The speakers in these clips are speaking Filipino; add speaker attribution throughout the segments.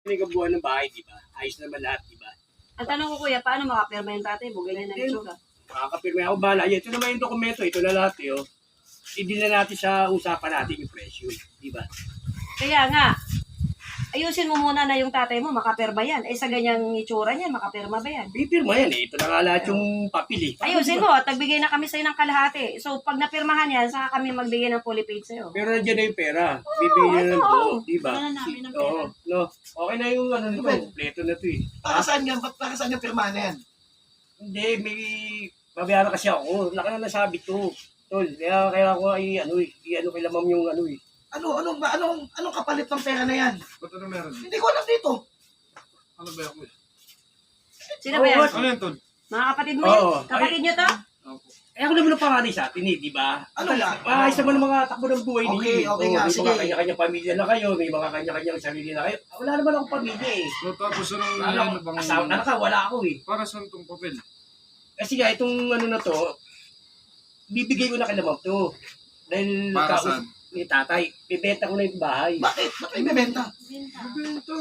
Speaker 1: Pinagabuhan ng bahay, di ba? Ayos naman lahat, di ba?
Speaker 2: Ang tanong ko kuya, paano makapirma yung tatay? Bugay na ng itsura.
Speaker 1: Makakapirma ako bahala. Ito naman yung dokumento, ito na lahat yun. I-deal na natin sa usapan natin yung presyo, di ba?
Speaker 2: Kaya nga, ayusin mo muna na yung tatay mo, makapirma yan. Eh sa ganyang itsura niya, makapirma ba yan?
Speaker 1: Pipirma yan eh. Ito na nga lahat yung papili.
Speaker 2: Ayusin mo, at nagbigay na kami sa'yo ng kalahati. So pag napirmahan yan, saka kami magbigay ng fully paid sa'yo.
Speaker 1: Pero nandiyan na yung pera. Bibigyan na
Speaker 2: oo.
Speaker 1: ng di ba?
Speaker 2: Wala na namin ng pera.
Speaker 1: Oo, no. Okay na yung ano nito. Kompleto na to eh.
Speaker 3: Para saan yung pirmahan na yan?
Speaker 1: Hindi, may babayaran kasi ako. Laki na nasabi to. Tol, kaya ako ay ano kay Lamam yung ano eh.
Speaker 3: Anong kapalit ng pera na yan?
Speaker 4: Ba't ano meron?
Speaker 3: Hindi ko alam dito.
Speaker 4: Ano ba ako eh?
Speaker 2: Sino ba yan?
Speaker 4: Ano yan, Tol?
Speaker 2: Mga kapatid mo yun?
Speaker 1: Oo.
Speaker 2: Kapatid nyo to?
Speaker 4: Opo.
Speaker 1: Eh ako naman ang panganay sa atin eh, di ba?
Speaker 3: Ano lang?
Speaker 1: Ayos naman ang mga takbo ng buhay ninyo.
Speaker 3: Okay, okay nga,
Speaker 1: May
Speaker 3: sige.
Speaker 1: mga kanya-kanyang pamilya na kayo, may mga kanya-kanyang sarili na kayo. Wala naman akong pamilya eh.
Speaker 4: So, tapos anong
Speaker 1: Ano,
Speaker 4: bang...
Speaker 1: asawa na ka, wala ako eh.
Speaker 4: Para saan itong papel?
Speaker 1: Kasi nga, itong ano na to, bibigay ko na kay Lamam to. Dahil
Speaker 4: Para saan?
Speaker 1: ni tatay, bibenta ko na yung bahay.
Speaker 3: Bakit? Ba't may bebenta?
Speaker 4: Ito.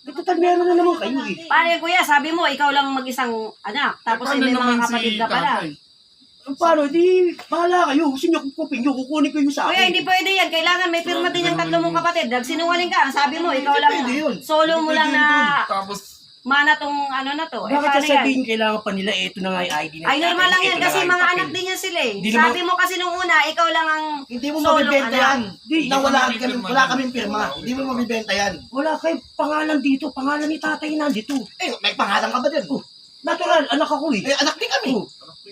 Speaker 1: Total meron na naman kayo eh.
Speaker 2: Paano yan kuya? Sabi mo, ikaw lang mag-isang anak. Tapos
Speaker 4: Paano
Speaker 2: may
Speaker 4: naman
Speaker 2: mga kapatid
Speaker 4: si
Speaker 2: ka pala.
Speaker 4: tatay?
Speaker 1: Paano? Di, bahala kayo. Gusto nyo kupin nyo, kukunin ko yung sa
Speaker 2: Kuya,
Speaker 1: akin.
Speaker 2: hindi pwede yan. Kailangan may pirma din yung tatlo mong kapatid. Nagsinungaling ka. Ang sabi mo, ikaw lang.
Speaker 3: Pwede yun.
Speaker 2: Solo mo lang na
Speaker 4: Tapos,
Speaker 2: mana tong ano na to. Eh,
Speaker 1: Bakit
Speaker 2: paano yan?
Speaker 1: sasabihin kailangan pa nila, ito na nga yung ID na
Speaker 2: Ay, normal lang yan
Speaker 1: ito na
Speaker 2: kasi
Speaker 1: nga yung
Speaker 2: mga
Speaker 1: papel.
Speaker 2: anak din yan sila eh.
Speaker 1: Di
Speaker 2: Sabi mo kasi nung una, ikaw lang ang
Speaker 3: Hindi mo
Speaker 2: solong
Speaker 3: mabibenta
Speaker 2: anak.
Speaker 3: yan.
Speaker 1: Di,
Speaker 3: Na
Speaker 4: pirma.
Speaker 3: wala kaming pirma. Hindi mo mabibenta yan.
Speaker 1: Wala kayo pangalan dito. Pangalan ni tatay nandito.
Speaker 3: Eh, may pangalan ka ba dyan?
Speaker 1: Natural, anak ako eh.
Speaker 3: Eh, anak din kami.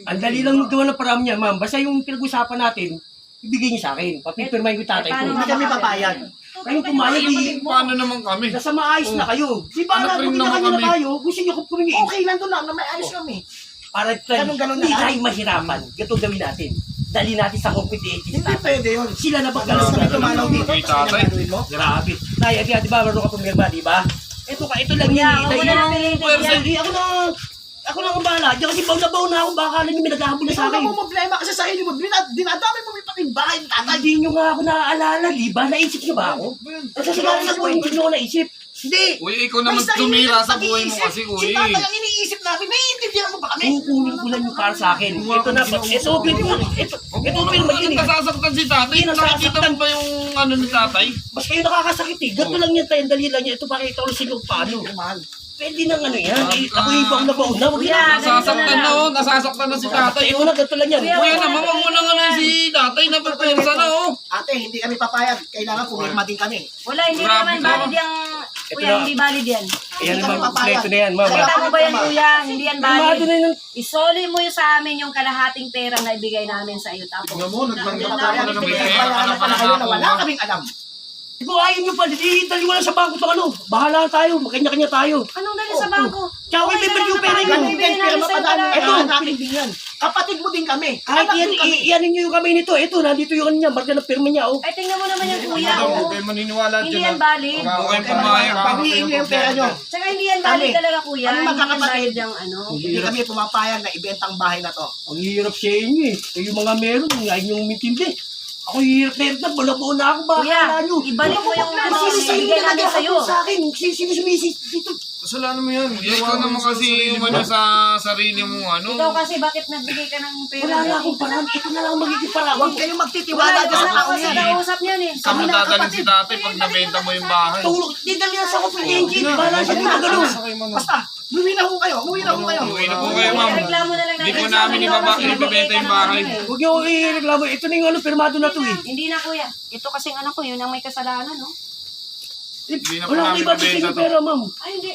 Speaker 1: Ang dali lang gawa ng parang niya, ma'am. Basta yung pinag-usapan natin, ibigay niyo sa akin. Papipirmahin ko yung tatay ko.
Speaker 2: paano
Speaker 3: Hindi kami papayag.
Speaker 1: Kayong pumayag eh.
Speaker 4: paano naman kami?
Speaker 1: Nasa maayos na kayo. Di ba
Speaker 4: Anak
Speaker 1: alam
Speaker 4: rin
Speaker 1: mo
Speaker 4: naman
Speaker 1: na
Speaker 4: kami.
Speaker 1: tayo? Gusto niyo kung kumingin.
Speaker 3: Okay lang doon lang na may ayos kami.
Speaker 1: Para
Speaker 3: Ganun-ganun na
Speaker 1: hindi
Speaker 3: lang.
Speaker 1: tayo mahirapan. Ito gawin natin. Dali natin sa competitive.
Speaker 3: Hindi pwede yun.
Speaker 1: Sila na
Speaker 3: Alas
Speaker 1: magkaroon
Speaker 3: kami tumalaw dito.
Speaker 4: Kay
Speaker 3: Kasi
Speaker 4: tatay.
Speaker 3: gagawin mo.
Speaker 1: Grabe. Tay, di ba marunong ka pumirma, di ba? Ito lang
Speaker 2: Kuya,
Speaker 1: yan.
Speaker 2: huwag mo na lang pilitin yan.
Speaker 1: Hindi, ako na ang bahala. Diyan kasi baw na ako. Baka lang yung minaghahabol na
Speaker 3: Ikaw
Speaker 1: sa
Speaker 3: na
Speaker 1: akin.
Speaker 3: mo problema kasi sa sarili mo. Dinadami mo may pating bahay ng tatay.
Speaker 1: Hindi nyo nga ako naaalala, di ba? Naisip nyo ba ako? Kasi siguro na po, hindi nyo ako naisip.
Speaker 3: Hindi.
Speaker 4: Kuya, ikaw naman
Speaker 3: May sarili
Speaker 4: tumira
Speaker 3: kang
Speaker 4: sa buhay mo
Speaker 3: pag-iisip.
Speaker 4: kasi,
Speaker 3: Si
Speaker 4: kuya.
Speaker 3: tatay ang iniisip namin. Naiintindihan mo ba kami?
Speaker 1: Kukunin ko lang yung para sa akin. Ito na, ito open mo. Ito open mo yun eh.
Speaker 4: Nasasaktan si tatay.
Speaker 1: Hindi,
Speaker 4: Nakikita mo ba yung ano ni tatay?
Speaker 1: Mas kayo nakakasakit eh. Ganito lang yan tayo, dali lang yan. Ito pakita ko sa inyo paano.
Speaker 3: Mahal.
Speaker 1: Pwede nang ano yan. Ako yung ibang nabaon na. Huwag
Speaker 2: Kuya,
Speaker 1: na.
Speaker 4: Nasasaktan na oh. Nasasaktan na si tatay.
Speaker 1: Ito na, ganito lang yan.
Speaker 4: Kuya naman, wag mo nang ano si tatay na pagpersa na oh.
Speaker 3: Ate, hindi kami papayag. Kailangan pumirma din kami.
Speaker 2: Wala, hindi
Speaker 4: Grabe
Speaker 2: naman
Speaker 4: ka.
Speaker 2: valid yung... Kuya,
Speaker 1: na.
Speaker 2: hindi valid yan.
Speaker 1: Ayan
Speaker 3: Hindi
Speaker 1: naman,
Speaker 3: kami papayag.
Speaker 1: kompleto na yan, mama.
Speaker 2: Kita mo ba yan kuya? Hindi yan
Speaker 1: Mado
Speaker 2: valid.
Speaker 1: na yun.
Speaker 2: Isoli mo yung sa amin yung kalahating pera na ibigay namin sa iyo. Tapos,
Speaker 4: Tignan mo, naglanggap
Speaker 3: Papayag.
Speaker 4: ka na naman.
Speaker 3: Hindi
Speaker 4: Kaya
Speaker 3: kami
Speaker 4: ano pa
Speaker 3: papayag na wala
Speaker 4: nakakuha?
Speaker 3: kaming alam.
Speaker 1: Kung ayaw nyo pa, dali mo lang sa bangko to ano. Bahala tayo, magkanya-kanya tayo.
Speaker 2: anong dali sa bangko?
Speaker 1: Tsaka
Speaker 2: Okay
Speaker 1: may
Speaker 2: lang
Speaker 1: balik yung
Speaker 2: naman
Speaker 1: pera
Speaker 2: tayo,
Speaker 1: nyo.
Speaker 2: bibigyan namin
Speaker 3: Pero
Speaker 2: sa'yo
Speaker 3: mapadami.
Speaker 2: kalahati.
Speaker 1: Ito.
Speaker 3: Ito, natin din yan. Kapatid mo din kami.
Speaker 1: Kahit
Speaker 3: Anak
Speaker 1: yan,
Speaker 3: din kami.
Speaker 1: iyan nyo yung kamay nito. Ito, nandito yung ano niya. Marga na pirma niya, oh.
Speaker 2: Ay, tingnan mo naman yung kuya.
Speaker 4: Huwag
Speaker 2: oh.
Speaker 4: kayo maniniwala
Speaker 2: Hindi
Speaker 4: dyan.
Speaker 2: yan valid.
Speaker 4: Huwag kayong
Speaker 3: Kaya
Speaker 4: pumayag.
Speaker 3: pag-iingin niyo yung pera nyo.
Speaker 2: Tsaka hindi yan valid
Speaker 3: Kami.
Speaker 2: talaga kuya.
Speaker 3: Kami
Speaker 2: Hindi yan
Speaker 3: magkakapatid.
Speaker 2: valid yung ano.
Speaker 3: Hindi kami pumapayag na ibentang bahay na to.
Speaker 1: Ang hirap sa inyo eh. Yung mga meron, ayaw nyo umintindi. Ako hirap na hirap na, buo na ako,
Speaker 2: Kuya,
Speaker 1: bakala nyo.
Speaker 2: ibalik mo yung ano,
Speaker 1: Sino
Speaker 2: ibigay namin sa'yo.
Speaker 1: sa akin? Sino sumisit dito?
Speaker 4: Kasalanan mo yan. Ikaw naman kasi yung ano sa sarili mo ano.
Speaker 2: Ikaw kasi bakit nagbigay ka ng pera?
Speaker 1: Wala na akong parang. Ito na lang ang magiging parang.
Speaker 3: Huwag kayong
Speaker 2: Wala,
Speaker 3: magtitiwala dyan sa
Speaker 2: wala
Speaker 3: tao
Speaker 2: kasi
Speaker 3: yan.
Speaker 2: kausap niyan eh.
Speaker 4: Saan mo dadalhin si tatay pag nabenta mo yung bahay?
Speaker 1: Tulog, di dali na sa ako for engine. Bahala siya na gano'n.
Speaker 3: Basta, umuwi na ho kayo. Umuwi na ho kayo.
Speaker 4: Uwi na po kayo, ma'am.
Speaker 2: Reklamo na lang
Speaker 4: Hindi po
Speaker 2: namin
Speaker 4: namin
Speaker 2: sa
Speaker 4: ibibenta
Speaker 2: nagbigay ka
Speaker 4: yung
Speaker 2: ng
Speaker 4: bahay.
Speaker 2: ano eh.
Speaker 1: Huwag niyo i-reklamo. Ito na yung ano, pirmado na to eh.
Speaker 2: Hindi na kuya. Ito kasing anak ko, yun ang may kasalanan, no?
Speaker 4: Hindi na po
Speaker 1: Wala
Speaker 4: namin
Speaker 1: akong ibabalik
Speaker 4: nabenta
Speaker 1: yung
Speaker 4: to.
Speaker 1: pera, ma'am.
Speaker 2: Ay, hindi.